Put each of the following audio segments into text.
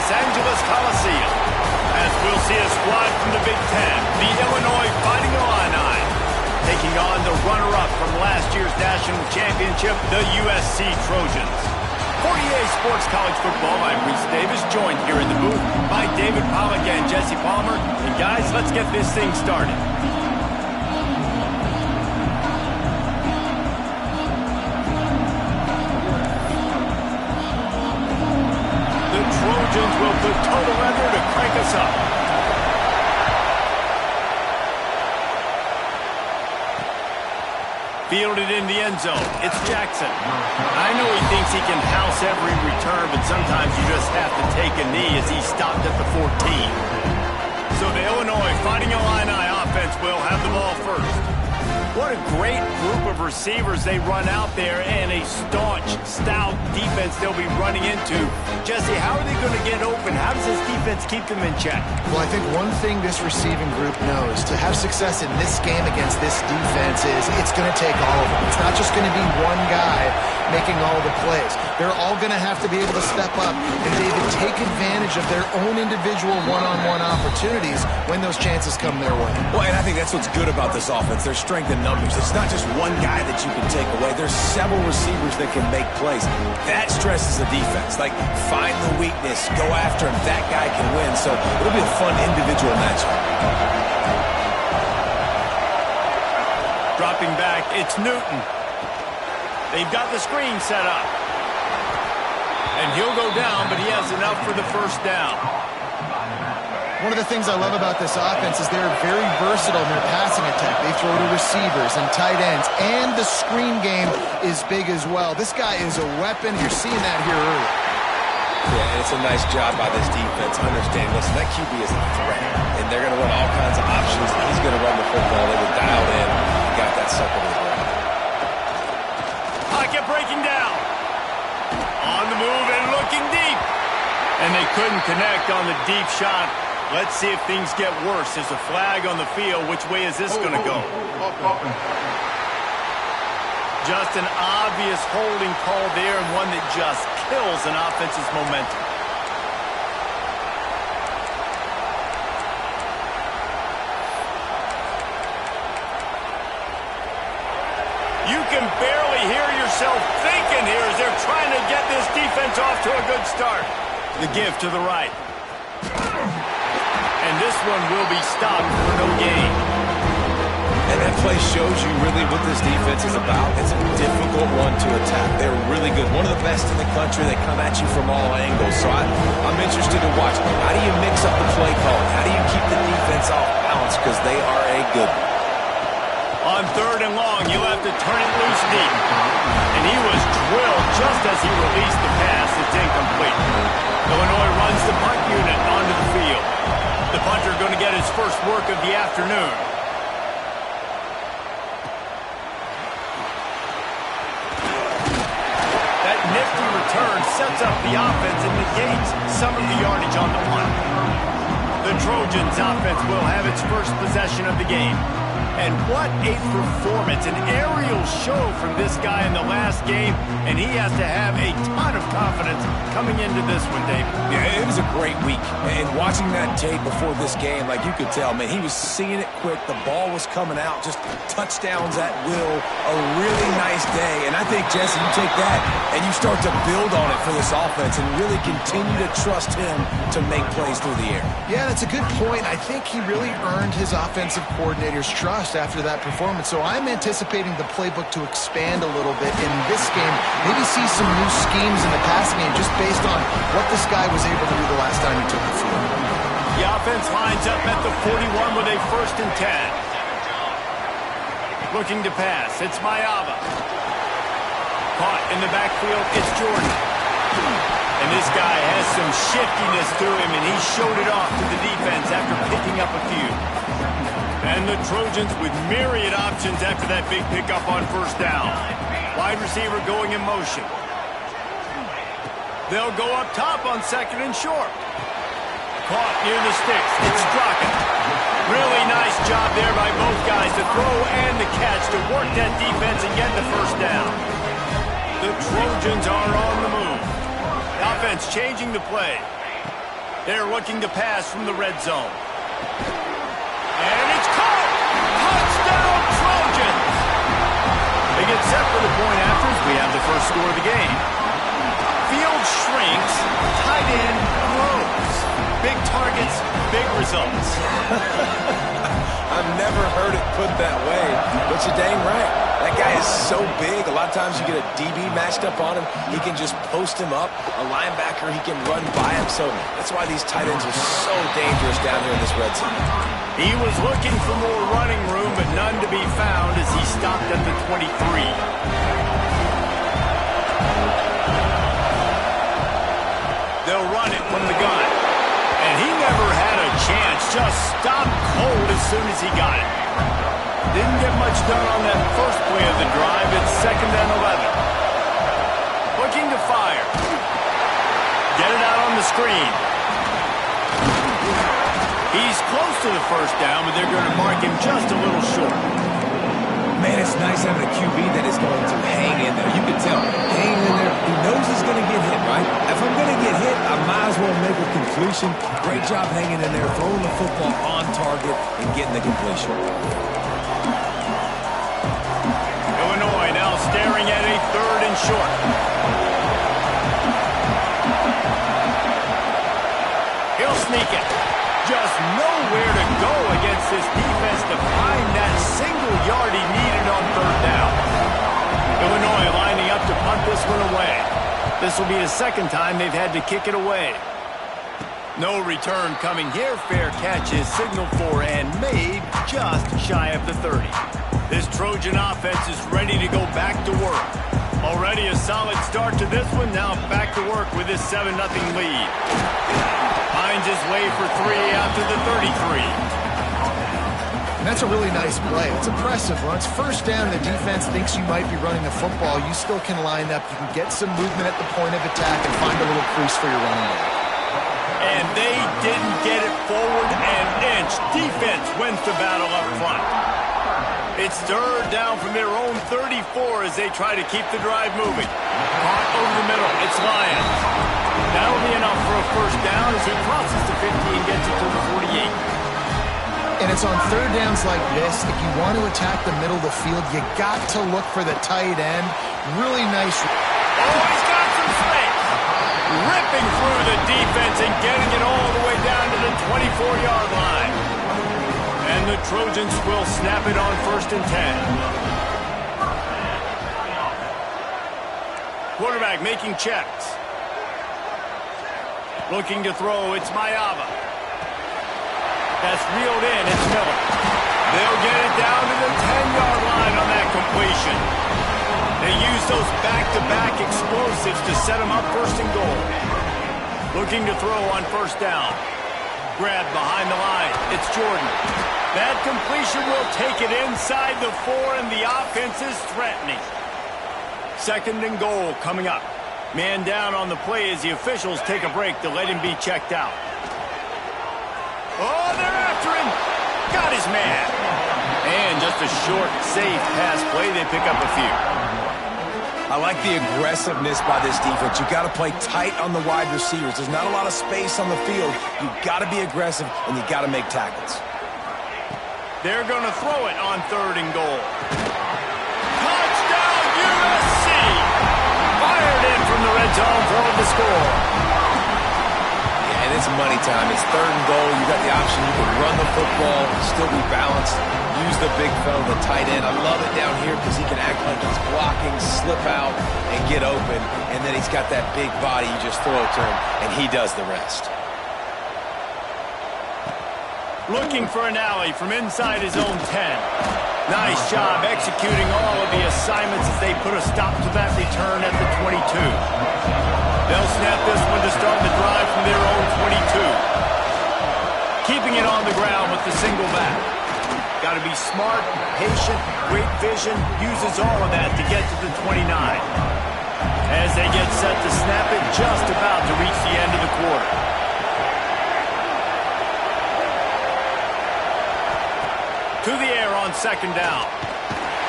Los Angeles Coliseum. As we'll see a squad from the Big Ten, the Illinois Fighting Illini, taking on the runner-up from last year's national championship, the USC Trojans. 48 Sports College Football, I'm Reese Davis, joined here in the booth by David Pollack and Jesse Palmer. And guys, let's get this thing started. The Trojans will put total leather to crank us up. Fielded in the end zone. It's Jackson. I know he thinks he can house every return, but sometimes you just have to take a knee as he stopped at the 14. So the Illinois Fighting Illini offense will have the ball first. What a great group of receivers they run out there, and a staunch, stout defense they'll be running into. Jesse, how are they going to get open? How does this defense keep them in check? Well, I think one thing this receiving group knows, to have success in this game against this defense, is it's going to take all of them. It's not just going to be one guy making all the plays. They're all going to have to be able to step up and, David, take advantage of their own individual one-on-one opportunities when those chances come their way. Well, and I think that's what's good about this offense. Their strength in numbers. It's not just one guy that you can take away. There's several receivers that can make plays. That stresses the defense. Like, find the weakness, go after him. That guy can win. So it'll be a fun individual matchup. Dropping back, it's Newton. They've got the screen set up. And he'll go down, but he has enough for the first down. One of the things I love about this offense is they're very versatile in their passing attack. They throw to receivers and tight ends, and the screen game is big as well. This guy is a weapon. You're seeing that here early. Yeah, and it's a nice job by this defense. Understand, listen, that QB is a threat, and they're going to run all kinds of options. He's going to run the football. They were dialed in and got that sucker to the ground. Pocket breaking down. On the move and looking deep. And they couldn't connect on the deep shot. Let's see if things get worse. There's a flag on the field. Which way is this going to go? Just an obvious holding call there, and one that just kills an offense's momentum. You can barely hear yourself thinking here as they're trying to get this defense off to a good start. The give to the right. And this one will be stopped for no gain. And that play shows you really what this defense is about. It's a difficult one to attack. They're really good. One of the best in the country. They come at you from all angles. So I'm interested to watch. How do you mix up the play calling? How do you keep the defense off balance? Because they are a good one. On third and long, you'll have to turn it loose deep. And he was drilled just as he released the pass. It's incomplete. Illinois runs the punt unit onto the field. The punter going to get his first work of the afternoon. That nifty return sets up the offense and negates some of the yardage on the punt. The Trojans offense will have its first possession of the game. And what a performance, an aerial show from this guy in the last game, and he has to have a ton of confidence coming into this one, Dave. Yeah, it was a great week. And watching that tape before this game, like you could tell, man, he was seeing it quick. The ball was coming out, just touchdowns at will. A really nice day. And I think, Jesse, you take that and you start to build on it for this offense and really continue to trust him to make plays through the air. Yeah, that's a good point. I think he really earned his offensive coordinator's trust after that performance. So I'm anticipating the playbook to expand a little bit in this game. Maybe see some new schemes in the passing game just based on what this guy was able to do the last time he took the field. The offense lines up at the 41 with a 1st and 10. Looking to pass. It's Mayava. Caught in the backfield. It's Jordan. And this guy has some shiftiness to him, and he showed it off to the defense after picking up a few. And the Trojans with myriad options after that big pickup on first down. Wide receiver going in motion. They'll go up top on 2nd and short. Caught near the sticks. It's Straka. Really nice job there by both guys, the throw and the catch, to work that defense and get the first down. The Trojans are on the move. The offense changing the play. They're looking to pass from the red zone. And it's caught! Touchdown, Trojans! They get set for the point after as we have the first score of the game. Field shrinks, tight end grows. Big targets, big results. I've never heard it put that way, but you're dang right. That guy is so big. A lot of times you get a DB matched up on him. He can just post him up. A linebacker, he can run by him. So that's why these tight ends are so dangerous down here in this red zone. He was looking for more running room, but none to be found as he stopped at the 23. They'll run it from the gun. And he never had a chance. Just stopped cold as soon as he got it. Didn't get much done on that first play of the drive. It's 2nd and 11. Looking to fire. Get it out on the screen. He's close to the first down, but they're going to mark him just a little short. Man, it's nice having a QB that is going to hang in there. You can tell, hanging in there, he knows he's going to get hit, right? If I'm going to get hit, I might as well make a completion. Great job hanging in there, throwing the football on target and getting the completion. Illinois now staring at a 3rd and short. He'll sneak it. Just nowhere to go against this defense to find that single yard he needed on 3rd down. Illinois lining up to punt this one away. This will be the 2nd time they've had to kick it away. No return coming here. Fair catch is signaled for and made just shy of the 30. This Trojan offense is ready to go back to work. Already a solid start to this one. Now back to work with this 7-0 lead. Finds his way for 3 after the 33. And that's a really nice play. It's impressive. When it's 1st down, the defense thinks you might be running the football. You still can line up. You can get some movement at the point of attack and find a little crease for your running back. And they didn't get it forward an inch. Defense wins the battle up front. It's 3rd down from their own 34 as they try to keep the drive moving. Caught over the middle. It's Lyons. That'll be enough for a 1st down as he crosses the 50 and gets it to the 48. And it's on 3rd downs like this. If you want to attack the middle of the field, you got to look for the tight end. Really nice. Oh, he's got some space. Ripping through the defense and getting it all the way down to the 24-yard line. And the Trojans will snap it on 1st and 10. Quarterback making checks. Looking to throw, it's Mayava. That's reeled in, it's Miller. They'll get it down to the 10-yard line on that completion. They use those back-to-back explosives to set them up 1st and goal. Looking to throw on 1st down. Grab behind the line, it's Jordan. That completion will take it inside the 4, and the offense is threatening. 2nd and goal coming up. Man down on the play as the officials take a break to let him be checked out. Oh, they're after him. Got his man. And just a short, safe pass play. They pick up a few. I like the aggressiveness by this defense. You got to play tight on the wide receivers. There's not a lot of space on the field. You got to be aggressive, and you got to make tackles. They're going to throw it on 3rd and goal. Touchdown, USC! Fired in from the red zone for the score. Yeah, and it's money time. It's 3rd and goal. You got the option. You can run the football, still be balanced, use the big fella, the tight end. I love it down here because he can act like he's blocking, slip out, and get open. And then he's got that big body. You just throw it to him, and he does the rest. Looking for an alley from inside his own 10. Nice job executing all of the assignments as they put a stop to that return at the 22. They'll snap this one to start the drive from their own 22. Keeping it on the ground with the single back. Got to be smart, patient, great vision, uses all of that to get to the 29. As they get set to snap it, just about to reach the end of the quarter. To the air on 2nd down.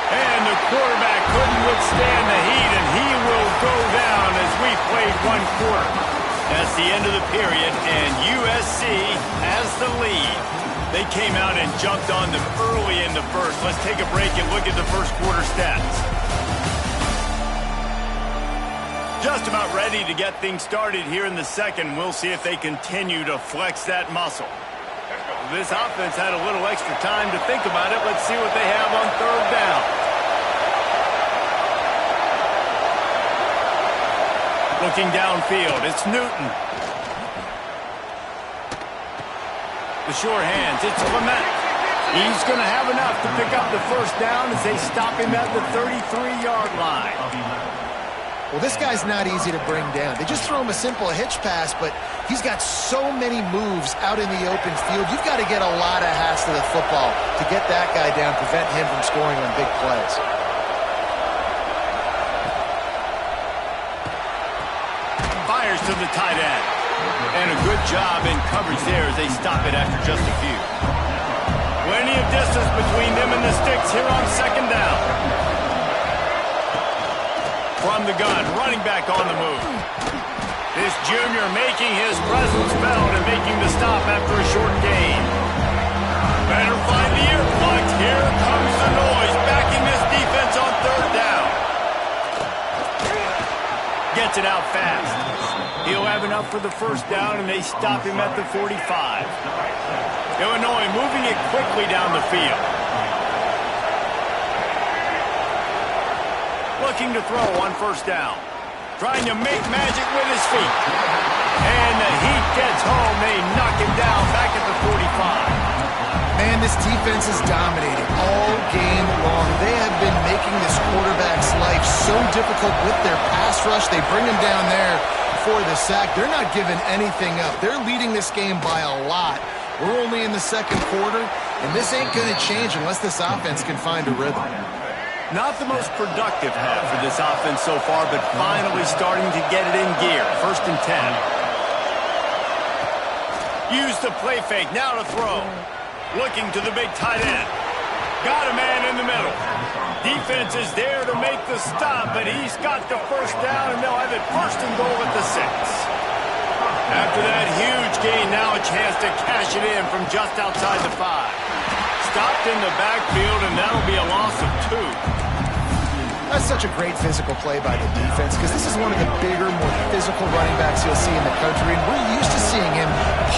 And the quarterback couldn't withstand the heat, and he will go down as we played 1 quarter. That's the end of the period, and USC has the lead. They came out and jumped on them early in the first. Let's take a break and look at the first quarter stats. Just about ready to get things started here in the second. We'll see if they continue to flex that muscle. This offense had a little extra time to think about it. Let's see what they have on third down. Looking downfield, it's Newton. The short hands, it's Clement. He's going to have enough to pick up the first down as they stop him at the 33-yard line. Well, this guy's not easy to bring down. They just throw him a simple hitch pass, but he's got so many moves out in the open field. You've got to get a lot of hats to the football to get that guy down, prevent him from scoring on big plays. Fires to the tight end. And a good job in coverage there as they stop it after just a few. Plenty of distance between them and the sticks here on second down. From the gun, running back on the move. This junior making his presence felt and making the stop after a short gain. Better find the earplugs. Here comes the noise, backing this defense on third down. Gets it out fast. He'll have enough for the first down, and they stop him at the 45. Illinois moving it quickly down the field. Looking to throw on first down. Trying to make magic with his feet. And the heat gets home. They knock him down back at the 45. Man, this defense is dominating all game long. They have been making this quarterback's life so difficult with their pass rush. They bring him down there for the sack. They're not giving anything up. They're leading this game by a lot. We're only in the second quarter, and this ain't going to change unless this offense can find a rhythm. Not the most productive half for this offense so far, but finally starting to get it in gear. First and 10. Use the play fake, now to throw. Looking to the big tight end. Got a man in the middle. Defense is there to make the stop, but he's got the first down, and they'll have it first and goal at the 6. After that huge gain, now a chance to cash it in from just outside the 5. Stopped in the backfield, and that'll be a loss of 2. That's such a great physical play by the defense because this is one of the bigger, more physical running backs you'll see in the country, and we're used to seeing him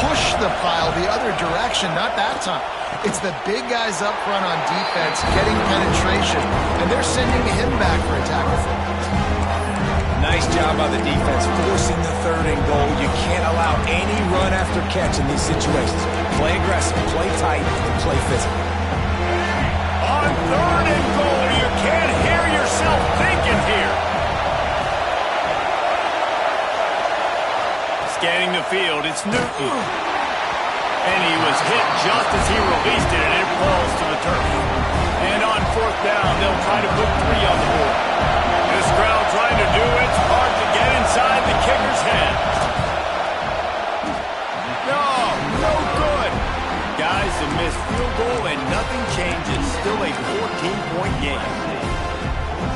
push the pile the other direction, not that time. It's the big guys up front on defense getting penetration, and they're sending him back for a tackle for loss. Nice job by the defense, forcing the third and goal. You can't allow any run after catch in these situations. Play aggressive, play tight, and play physical. On third and goal, you can't hear yourself thinking here. Scanning the field, it's Newton. And he was hit just as he released it, and it falls to the turf. And on fourth down, they'll try to put 3 on the board. This crowd trying to do its part to get inside the kicker's head. No good. Guys, a missed field goal and nothing changes. Still a 14-point game.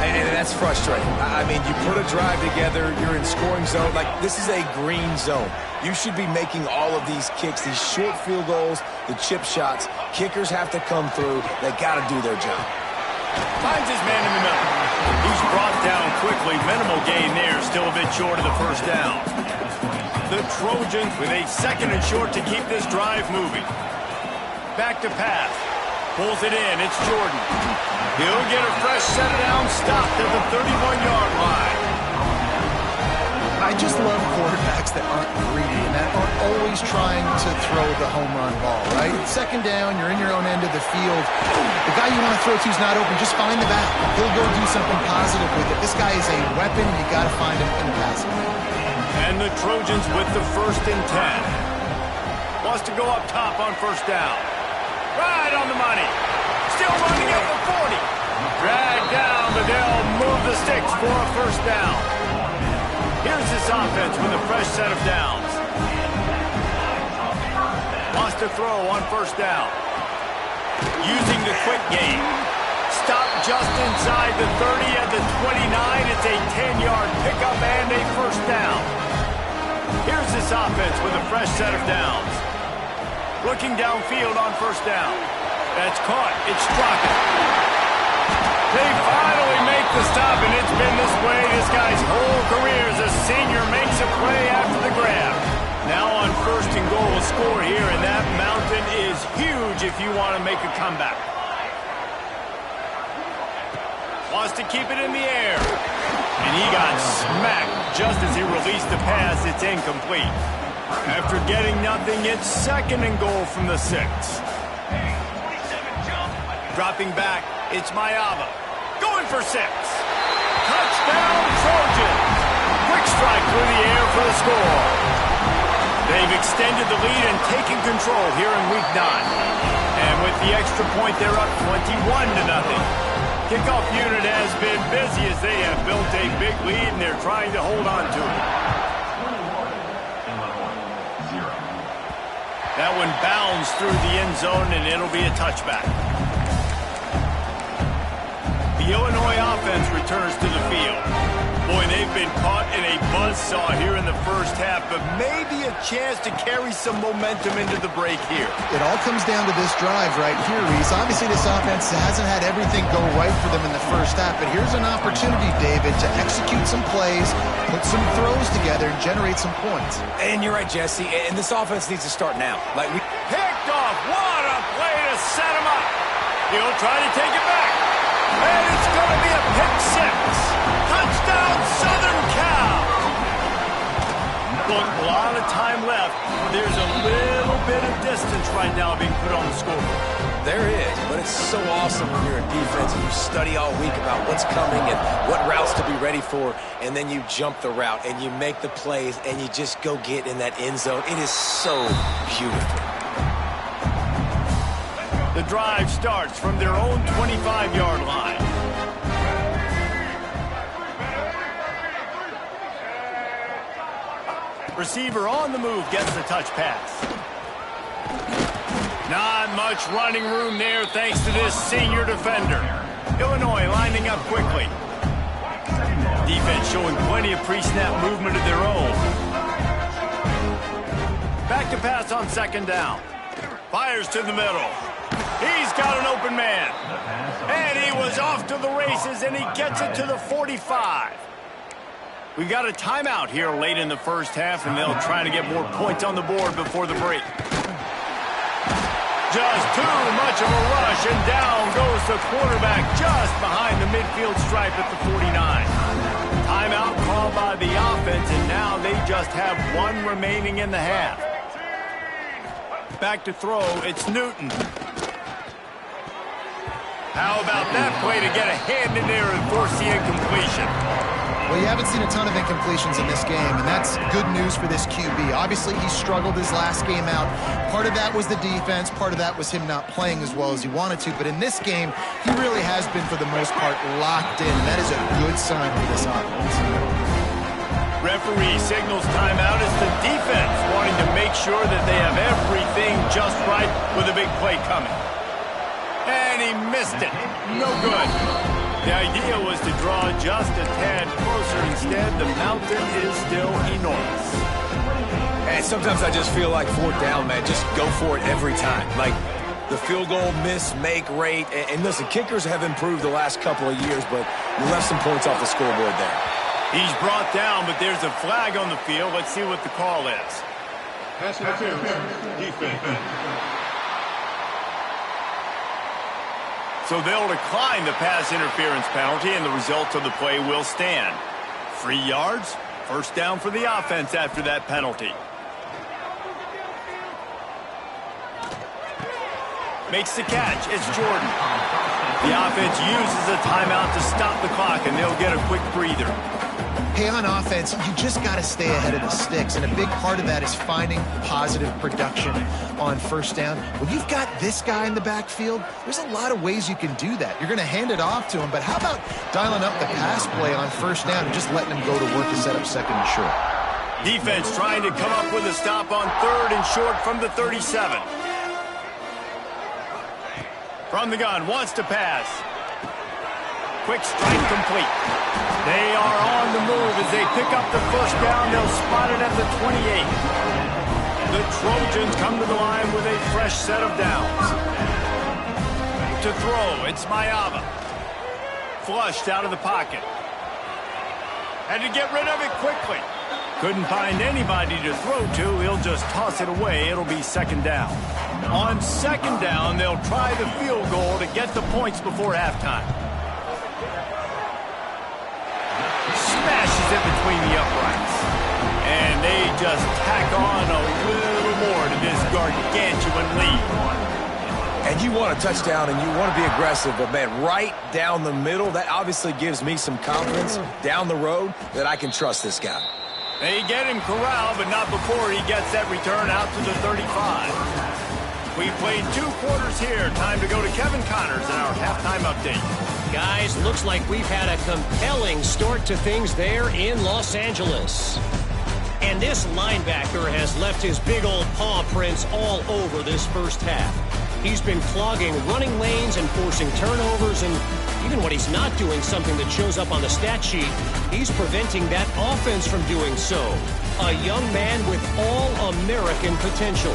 And that's frustrating. I mean, you put a drive together, you're in scoring zone. Like, this is a green zone. You should be making all of these kicks, these short field goals, the chip shots. Kickers have to come through. They got to do their job. Finds his man in the middle. He's brought down quickly. Minimal gain there. Still a bit short of the first down. The Trojans with a second and short to keep this drive moving. Back to pass. Pulls it in. It's Jordan. He'll get a fresh set down, stopped at the 31-yard line. I just love quarterbacks that aren't greedy and that aren't always trying to throw the home run ball, right? Second down, you're in your own end of the field. The guy you want to throw to is not open. Just find the back. He'll go do something positive with it. This guy is a weapon, and you got to find him in the passing game. And the Trojans with the first and 10. Wants to go up top on first down. Right on the money. Still running at the 40. Dragged down, but they'll move the sticks for a first down. Here's this offense with a fresh set of downs. Wants to throw on first down. Using the quick game. Stop just inside the 30 at the 29. It's a 10-yard pickup and a first down. Here's this offense with a fresh set of downs. Looking downfield on first down. That's caught. It's Straka. They finally make the stop, and it's been this way this guy's whole career as a senior makes a play after the grab. Now on first and goal, a score here, and that mountain is huge if you want to make a comeback. Wants to keep it in the air. And he got smacked just as he released the pass. It's incomplete. After getting nothing, it's second and goal from the 6. Dropping back, it's Mayava. Going for 6. Touchdown, Trojans. Quick strike through the air for the score. They've extended the lead and taken control here in Week 9. And with the extra point, they're up 21-0. Kickoff unit has been busy as they have built a big lead, and they're trying to hold on to it. That one bounds through the end zone, and it'll be a touchback. The Illinois offense returns to the field. Boy, they've been caught in a buzzsaw here in the first half, but maybe a chance to carry some momentum into the break here. It all comes down to this drive right here, Reese. Obviously, this offense hasn't had everything go right for them in the first half, but here's an opportunity, David, to execute some plays, put some throws together, and generate some points. And you're right, Jesse, and this offense needs to start now. Picked off. What a play to set him up. He'll try to take it back. And it's going to be a pick 6. Touchdown, Southern Cal. Look, a lot of time left. There's a little bit of distance right now being put on the scoreboard. There is, but it's so awesome when you're in defense and you study all week about what's coming and what routes to be ready for, and then you jump the route and you make the plays and you just go get in that end zone. It is so beautiful. The drive starts from their own 25-yard line. Receiver on the move gets the touch pass. Not much running room there thanks to this senior defender. Illinois lining up quickly. Defense showing plenty of pre-snap movement of their own. Back to pass on second down. Fires to the middle. He's got an open man. And he was off to the races, and he gets it to the 45. We got a timeout here late in the first half, and they'll try to get more points on the board before the break. Just too much of a rush, and down goes the quarterback just behind the midfield stripe at the 49. Timeout called by the offense, and now they just have one remaining in the half. Back to throw, it's Newton. How about that play to get a hand in there and force the incompletion? Well, you haven't seen a ton of incompletions in this game, and that's good news for this QB. Obviously, he struggled his last game out. Part of that was the defense. Part of that was him not playing as well as he wanted to. But in this game, he really has been, for the most part, locked in. That is a good sign for this offense. Referee signals timeout as the defense wanting to make sure that they have everything just right with a big play coming. And he missed it. No good. The idea was to draw just a tad closer. Instead, the mountain is still enormous. And sometimes I just feel like fourth down, man, just go for it every time. Like the field goal miss, make rate. And listen, kickers have improved the last couple of years, but you left some points off the scoreboard there. He's brought down, but there's a flag on the field. Let's see what the call is. Pass interference, defense. So they'll decline the pass interference penalty, and the result of the play will stand. 3 yards, first down for the offense after that penalty. Makes the catch. It's Jordan. The offense uses a timeout to stop the clock, and they'll get a quick breather. Hey, on offense, you just got to stay ahead of the sticks, and a big part of that is finding positive production on first down. When you've got this guy in the backfield, there's a lot of ways you can do that. You're going to hand it off to him, but how about dialing up the pass play on first down and just letting him go to work to set up second and short? Defense trying to come up with a stop on third and short from the 37. From the gun, wants to pass. Quick strike complete. They are on the move as they pick up the first down. They'll spot it at the 28. The Trojans come to the line with a fresh set of downs. To throw, it's Mayava. Flushed out of the pocket. Had to get rid of it quickly. Couldn't find anybody to throw to. He'll just toss it away. It'll be second down. On second down, they'll try the field goal to get the points before halftime. Smashes it between the uprights. And they just tack on a little more to this gargantuan lead. And you want a touchdown and you want to be aggressive, but, man, right down the middle, that obviously gives me some confidence down the road that I can trust this guy. They get him corralled, but not before he gets that return out to the 35. We played 2 quarters here. Time to go to Kevin Connors in our halftime update. Guys, looks like we've had a compelling start to things there in Los Angeles. And this linebacker has left his big old paw prints all over this first half. He's been clogging running lanes and forcing turnovers, and even when he's not doing something that shows up on the stat sheet, he's preventing that offense from doing so. A young man with all-American potential.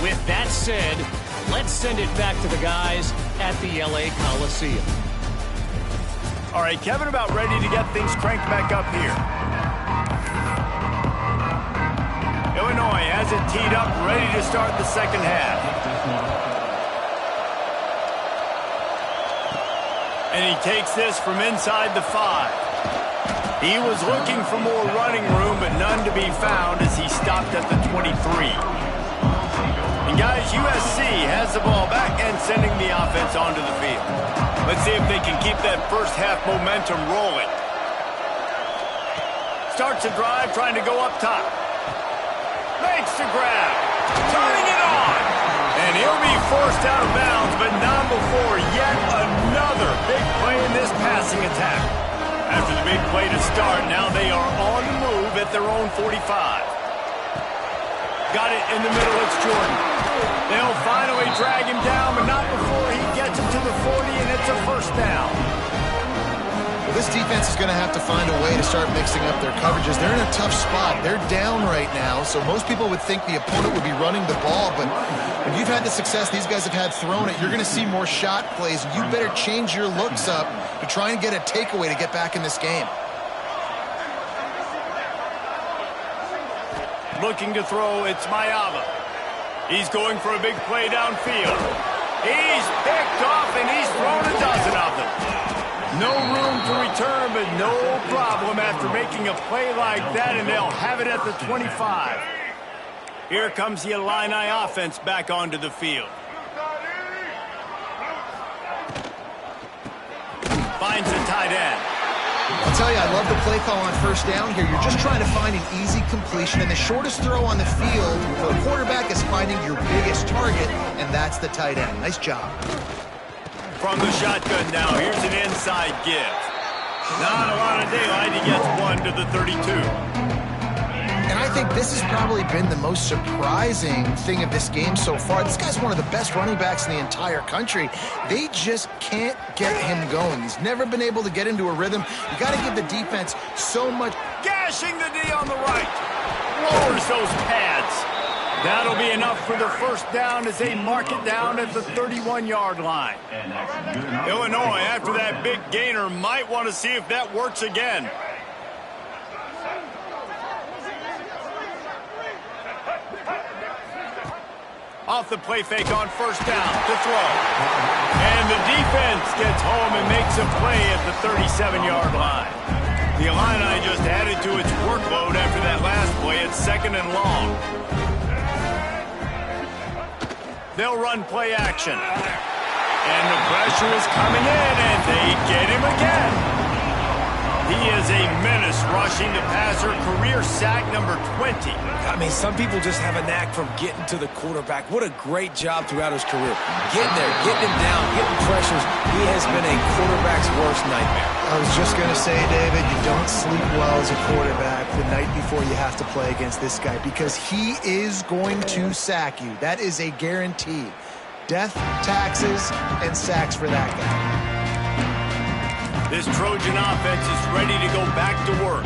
With that said, let's send it back to the guys at the LA Coliseum. All right, Kevin, about ready to get things cranked back up here. Illinois has it teed up, ready to start the second half. And he takes this from inside the 5. He was looking for more running room, but none to be found as he stopped at the 23. And guys, USC has the ball back and sending the offense onto the field. Let's see if they can keep that first half momentum rolling. Starts a drive trying to go up top. Makes the grab. Turning it on. And he'll be forced out of bounds, but not before yet another big play in this passing attack. After the big play to start, now they are on the move at their own 45. Got it in the middle, it's Jordan. They'll finally drag him down, but not before he gets it to the 40, and it's a first down. Well, this defense is going to have to find a way to start mixing up their coverages. They're in a tough spot. They're down right now, so most people would think the opponent would be running the ball, but when you've had the success these guys have had throwing it, you're going to see more shot plays. You better change your looks up to try and get a takeaway to get back in this game. Looking to throw, it's Mayava. He's going for a big play downfield. He's picked off, and he's thrown a dozen of them. No room to return, but no problem after making a play like that, and they'll have it at the 25. Here comes the Illini offense back onto the field. Finds the tight end. I'll tell you, I love the play call on first down here. You're just trying to find an easy completion, and the shortest throw on the field for a quarterback is finding your biggest target, and that's the tight end. Nice job. From the shotgun now, here's an inside give. Not a lot of daylight. He gets one to the 32. And I think this has probably been the most surprising thing of this game so far. This guy's one of the best running backs in the entire country. They just can't get him going. He's never been able to get into a rhythm. You got to give the defense so much. Gashing the D on the right. Lowers those pads. That'll be enough for the first down as they mark it down at the 31-yard line. Illinois, after that big gainer, might want to see if that works again. Off the play fake on first down to throw. And the defense gets home and makes a play at the 37-yard line. The Illini just added to its workload after that last play. It's second and long. They'll run play action. And the pressure is coming in, and they get him again. He is a menace rushing the passer, career sack number 20. I mean, some people just have a knack for getting to the quarterback. What a great job throughout his career. Getting there, getting him down, getting pressures. He has been a quarterback's worst nightmare. I was just going to say, David, you don't sleep well as a quarterback the night before you have to play against this guy because he is going to sack you. That is a guarantee. Death, taxes, and sacks for that guy. This Trojan offense is ready to go back to work.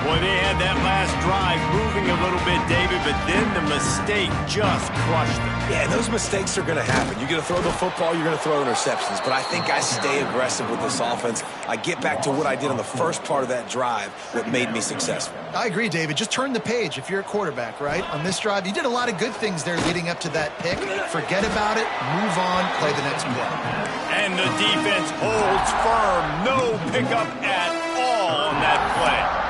Boy, they had that last drive moving a little bit, David, but then the mistake just crushed them. Yeah, those mistakes are going to happen. You're going to throw the football, you're going to throw interceptions. But I think I stay aggressive with this offense. I get back to what I did on the first part of that drive, what made me successful. I agree, David. Just turn the page if you're a quarterback, right? On this drive, you did a lot of good things there leading up to that pick. Forget about it, move on, play the next play. And the defense holds firm. No pickup at all on that play.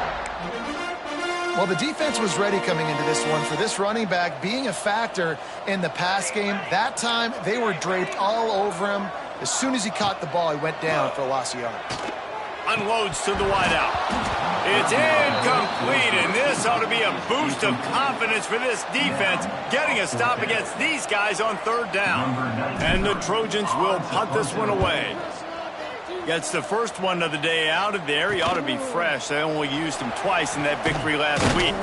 Well, the defense was ready coming into this one for this running back being a factor in the pass game. That time, they were draped all over him. As soon as he caught the ball, he went down for a loss of yards. Unloads to the wideout. It's incomplete, and this ought to be a boost of confidence for this defense, getting a stop against these guys on third down. And the Trojans will punt this one away. Gets the first one of the day out of there. He ought to be fresh. They only used him twice in that victory last week.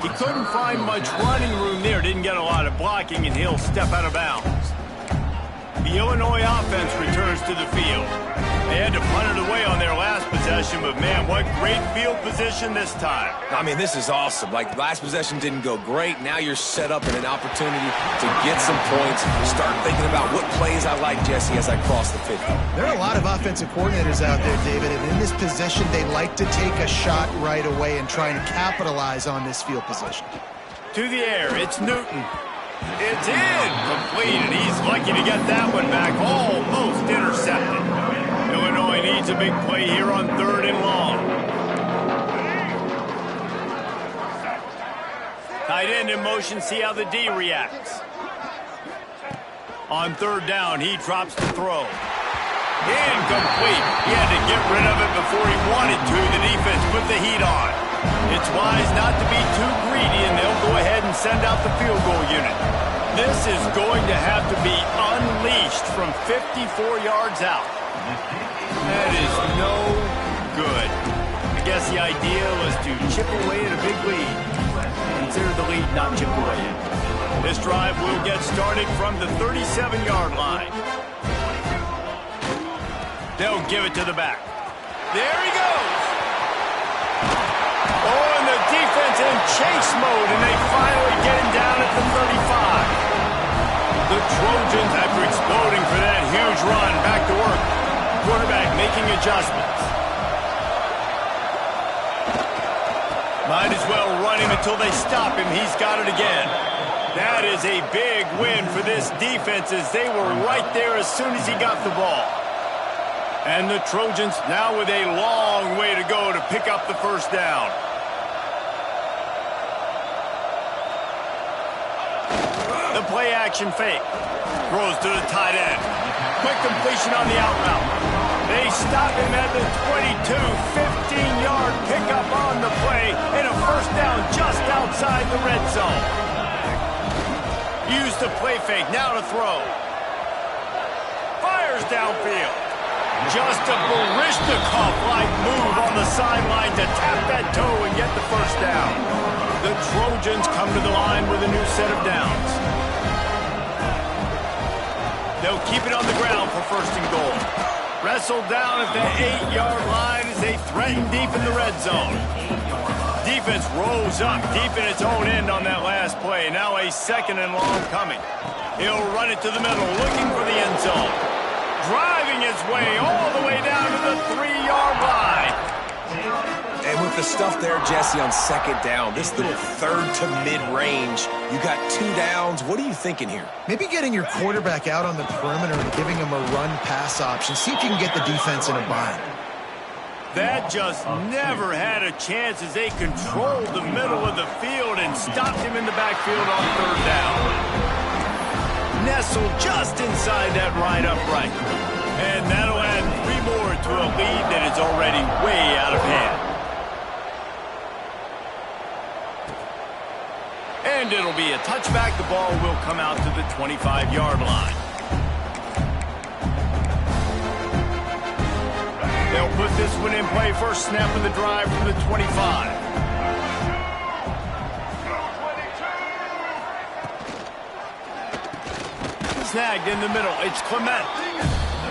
He couldn't find much running room there. Didn't get a lot of blocking, and he'll step out of bounds. The Illinois offense returns to the field. They had to punt it away on their last possession, but man, what great field position this time. I mean, this is awesome. Like, last possession didn't go great. Now you're set up in an opportunity to get some points. Start thinking about what plays I like, Jesse, as I cross the 50. There are a lot of offensive coordinators out there, David, and in this position, they like to take a shot right away and try and capitalize on this field position. To the air, it's Newton. It's incomplete, and he's lucky to get that one back. Almost intercepted. Illinois needs a big play here on third and long. Tight end in motion, see how the D reacts. On third down, he drops the throw. Incomplete. He had to get rid of it before he wanted to. The defense put the heat on. It's wise not to be too greedy, and they'll go ahead and send out the field goal unit. This is going to have to be unleashed from 54 yards out. That is no good. I guess the idea was to chip away at a big lead. Consider the lead not chipped away yet. This drive will get started from the 37-yard line. They'll give it to the back. There he goes. Oh, and the defense in chase mode, and they finally get him down at the 35. The Trojans, after exploding for that huge run, back to work. Quarterback making adjustments. Might as well run him until they stop him. He's got it again. That is a big win for this defense, as they were right there as soon as he got the ball. And the Trojans now with a long way to go to pick up the first down. The play action fake. Throws to the tight end. Quick completion on the out route. They stop him at the 22, 15-yard pickup on the play, and a first down just outside the red zone. Use the play fake, now to throw. Fires downfield. Just a Barishnikov-like move on the sideline to tap that toe and get the first down. The Trojans come to the line with a new set of downs. They'll keep it on the ground for first and goal. Wrestled down at the 8-yard line as they threaten deep in the red zone. Defense rolls up deep in its own end on that last play. Now a second and long coming. He'll run it to the middle, looking for the end zone. Driving his way all the way down to the 3-yard line. And with the stuff there, Jesse, on second down, this little third to mid-range, you got 2 downs. What are you thinking here? Maybe getting your quarterback out on the perimeter and giving him a run-pass option. See if you can get the defense in a bind. That just never had a chance as they controlled the middle of the field and stopped him in the backfield on third down. Nestled just inside that right upright. And that'll add 3 more to a lead that is already way out of hand. And it'll be a touchback. The ball will come out to the 25-yard line. They'll put this one in play. First snap of the drive from the 25. Snagged in the middle. It's Clement.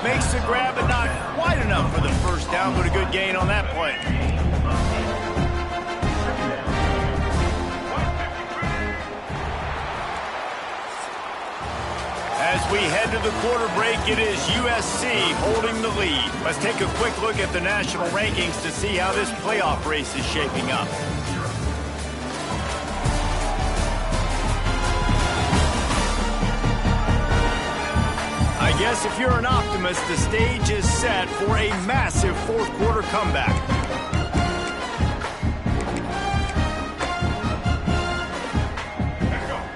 Makes the grab, but not quite quite enough for the first down, but a good gain on that play. As we head to the quarter break, it is USC holding the lead. Let's take a quick look at the national rankings to see how this playoff race is shaping up. I guess if you're an optimist, the stage is set for a massive fourth quarter comeback.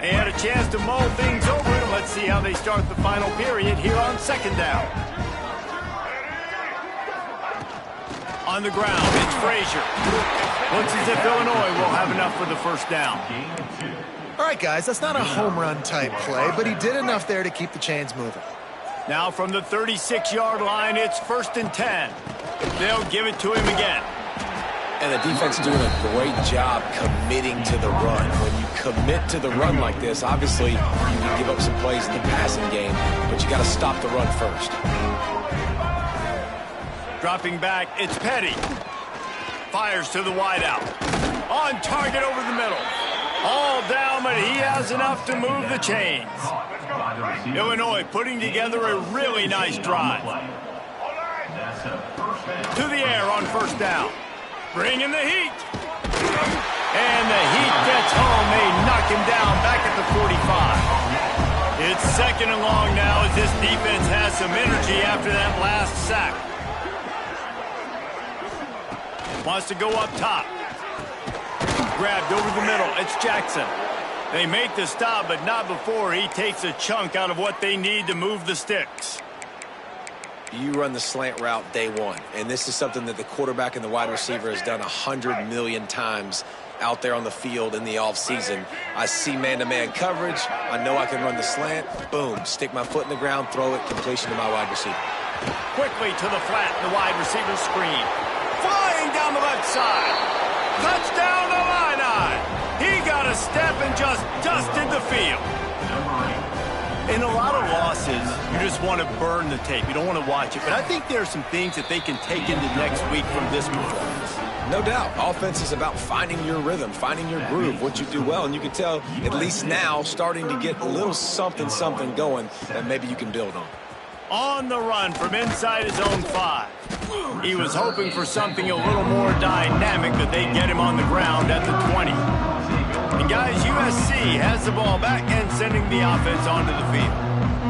And a chance to mull things over. Let's see how they start the final period here on second down. On the ground, it's Frazier. Looks as if Illinois will have enough for the first down. All right, guys, that's not a home run type play, but he did enough there to keep the chains moving. Now from the 36-yard line, it's 1st and 10. They'll give it to him again. And the defense doing a great job committing to the run. When you commit to the run like this, obviously you can give up some plays in the passing game, but you got to stop the run first. Dropping back, it's Petty. Fires to the wideout. On target over the middle. All down, but he has enough to move the chains. Illinois putting together a really nice drive. To the air on first down. Bringing the heat. And the heat gets home. They knock him down back at the 45. It's 2nd and long now as this defense has some energy after that last sack. Wants to go up top. Grabbed over the middle. It's Jackson. They make the stop, but not before he takes a chunk out of what they need to move the sticks. You run the slant route day one, and this is something that the quarterback and the wide receiver has done 100 million times out there on the field in the offseason. I see man-to-man coverage. I know I can run the slant. Boom, stick my foot in the ground, throw it, completion to my wide receiver. Quickly to the flat, the wide receiver screen. Flying down the left side. Touchdown to Illini. He got a step and just dusted the field. In a lot of losses, you just want to burn the tape. You don't want to watch it. But I think there are some things that they can take into next week from this performance. No doubt. Offense is about finding your rhythm, finding your groove, what you do well. And you can tell, at least now, starting to get a little something going that maybe you can build on. On the run from inside his own 5. He was hoping for something a little more dynamic, but they get him on the ground at the 20. And guys, USC has the ball back and sending the offense onto the field.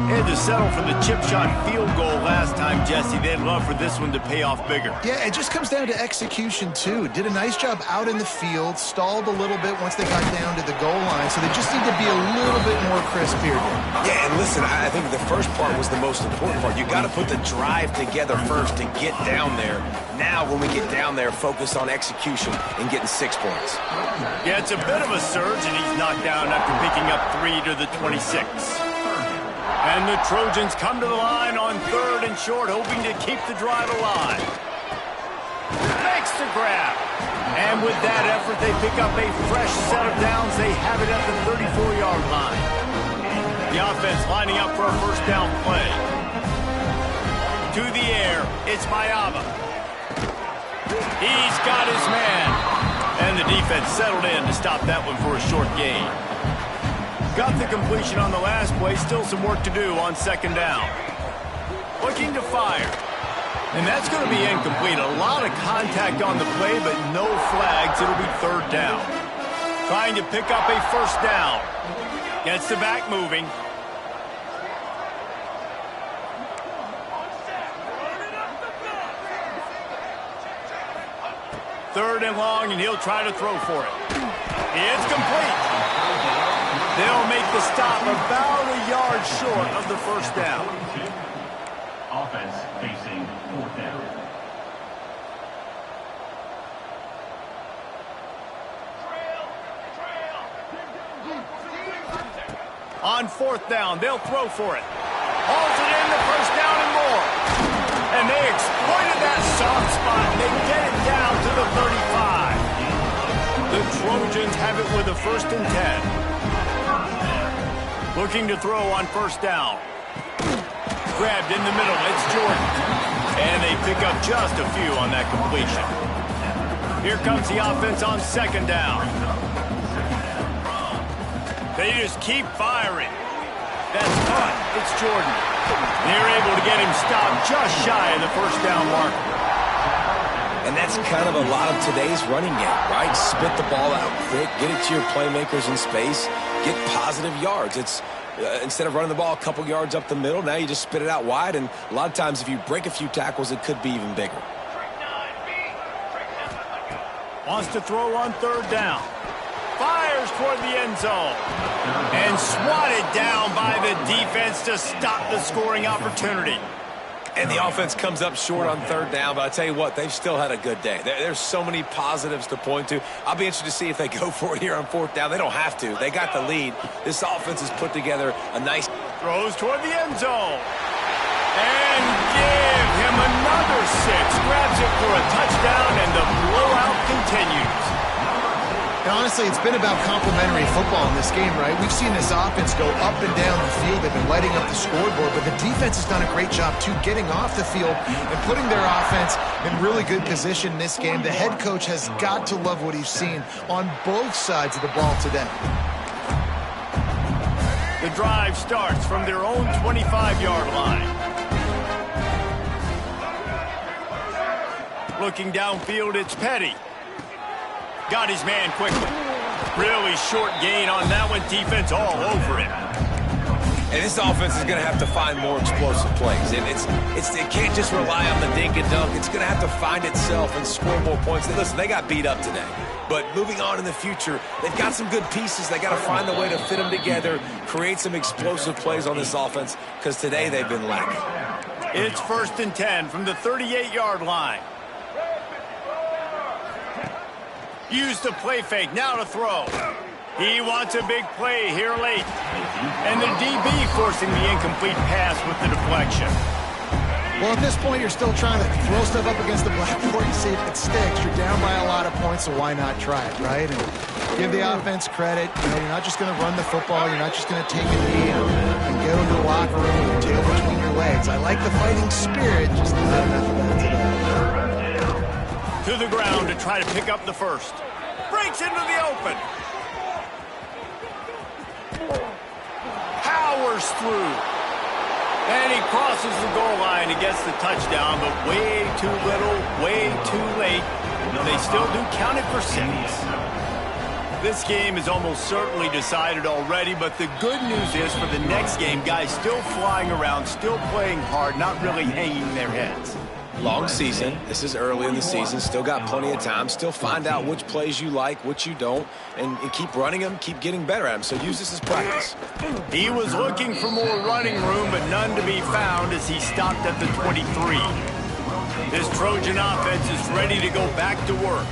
They had to settle for the chip shot field goal last time, Jesse. They'd love for this one to pay off bigger. Yeah, it just comes down to execution, too. Did a nice job out in the field, stalled a little bit once they got down to the goal line, so they just need to be a little bit more crisp here. Yeah, and listen, I think the first part was the most important part. You got to put the drive together first to get down there. Now, when we get down there, focus on execution and getting 6 points. Yeah, it's a bit of a surge, and he's knocked down after picking up 3 to the 26. And the Trojans come to the line on 3rd and short, hoping to keep the drive alive. Makes the grab. And with that effort, they pick up a fresh set of downs. They have it at the 34-yard line. The offense lining up for a first down play. To the air, it's Mayava. He's got his man. And the defense settled in to stop that one for a short gain. Got the completion on the last play. Still some work to do on 2nd down. Looking to fire. And that's going to be incomplete. A lot of contact on the play, but no flags. It'll be 3rd down. Trying to pick up a first down. Gets the back moving. Third and long, and he'll try to throw for it. It's complete. They'll make the stop about a yard short of the first down. Offense facing 4th down. On 4th down, they'll throw for it. Hauls it in, the first down and more. And they exploited that soft spot. They get it down to the 35. The Trojans have it with a 1st and 10. Looking to throw on first down. Grabbed in the middle. It's Jordan. And they pick up just a few on that completion. Here comes the offense on second down. They just keep firing. That's caught. It's Jordan. They're able to get him stopped just shy of the first down marker. And that's kind of a lot of today's running game, right? Spit the ball out quick, get it to your playmakers in space, get positive yards. It's instead of running the ball a couple yards up the middle, now you just spit it out wide, and a lot of times if you break a few tackles, it could be even bigger. Wants to throw on third down. Fires toward the end zone. And swatted down by the defense to stop the scoring opportunity. And the offense comes up short on third down, but I tell you what, they've still had a good day. There's so many positives to point to. I'll be interested to see if they go for it here on fourth down. They don't have to. They got the lead. This offense has put together a nice... Throws toward the end zone. And give him another 6. Grabs it for a touchdown, and the blowout continues. And honestly, it's been about complementary football in this game, right? We've seen this offense go up and down the field. They've been lighting up the scoreboard, but the defense has done a great job, too, getting off the field and putting their offense in really good position in this game. The head coach has got to love what he's seen on both sides of the ball today. The drive starts from their own 25-yard line. Looking downfield, it's Petty. Got his man quickly. Really short gain on that one. Defense all over it. And this offense is going to have to find more explosive plays. And it can't just rely on the dink and dunk. It's going to have to find itself and score more points. And listen, they got beat up today. But moving on in the future, they've got some good pieces. They got to find a way to fit them together, create some explosive plays on this offense, because today they've been lacking. It's 1st and 10 from the 38-yard line. Use the play fake, now to throw. He wants a big play here late. And the DB forcing the incomplete pass with the deflection. Well, at this point, you're still trying to throw stuff up against the blackboard and see if it sticks. You're down by a lot of points, so why not try it, right? And give the offense credit. You know, you're not just going to run the football. You're not just going to take a knee and go to the locker room with your tail between your legs. I like the fighting spirit, just not enough of that today. To the ground to try to pick up the first. Breaks into the open. Powers through. And he crosses the goal line and gets the touchdown, but way too little, way too late. They still do count it for 6. This game is almost certainly decided already, but the good news is for the next game, guys still flying around, still playing hard, not really hanging their heads. Long season. This is early in the season. Still got plenty of time. Still find out which plays you like, which you don't, and keep running them, keep getting better at them. So use this as practice. He was looking for more running room, but none to be found as he stopped at the 23. This Trojan offense is ready to go back to work.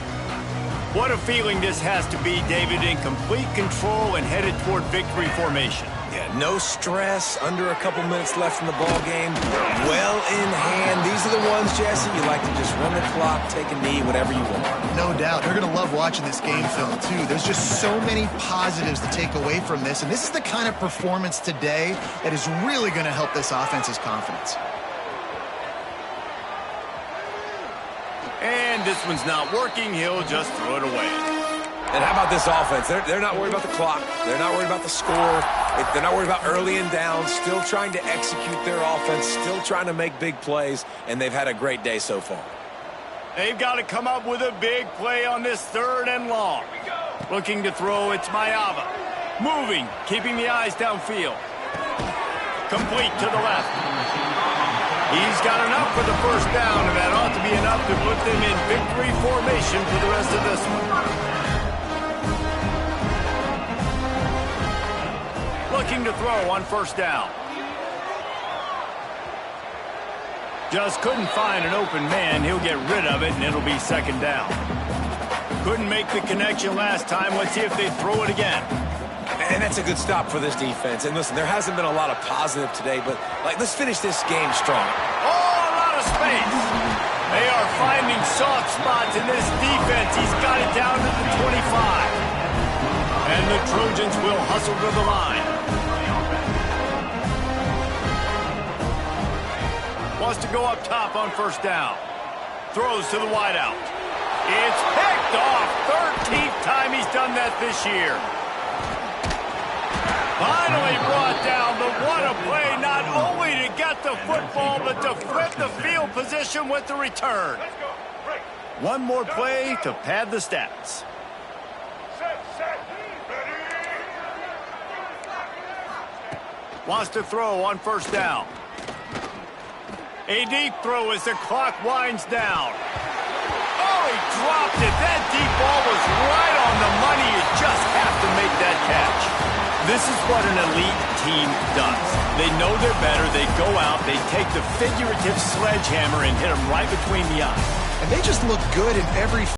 What a feeling this has to be, David, in complete control and headed toward victory formation. Yeah, no stress, under a couple minutes left in the ball game, well in hand. These are the ones, Jesse, you like to just run the clock, take a knee, whatever you want. No doubt. They're going to love watching this game film, too. There's just so many positives to take away from this, and this is the kind of performance today that is really going to help this offense's confidence. And this one's not working. He'll just throw it away. And how about this offense? They're not worried about the clock. They're not worried about the score. They're not worried about early and down. Still trying to execute their offense. Still trying to make big plays. And they've had a great day so far. They've got to come up with a big play on this 3rd and long. Looking to throw, it's Mayava. Moving, keeping the eyes downfield. Complete to the left. He's got enough for the first down, and that ought to be enough to put them in victory formation for the rest of this one. Looking to throw on 1st down. Just couldn't find an open man. He'll get rid of it, and it'll be 2nd down. Couldn't make the connection last time. Let's see if they throw it again. And that's a good stop for this defense. And listen, there hasn't been a lot of positive today, but let's finish this game strong. Oh, a lot of space. They are finding soft spots in this defense. He's got it down to the 25. And the Trojans will hustle to the line. Wants to go up top on first down. Throws to the wideout. It's picked off. 13th time he's done that this year. Finally brought down. The what a play, not only to get the football, but to flip the field position with the return. One more play to pad the stats. Wants to throw on first down. A deep throw as the clock winds down. Oh, he dropped it. That deep ball was right on the money. You just have to make that catch. This is what an elite team does. They know they're better. They go out. They take the figurative sledgehammer and hit them right between the eyes. And they just look good in every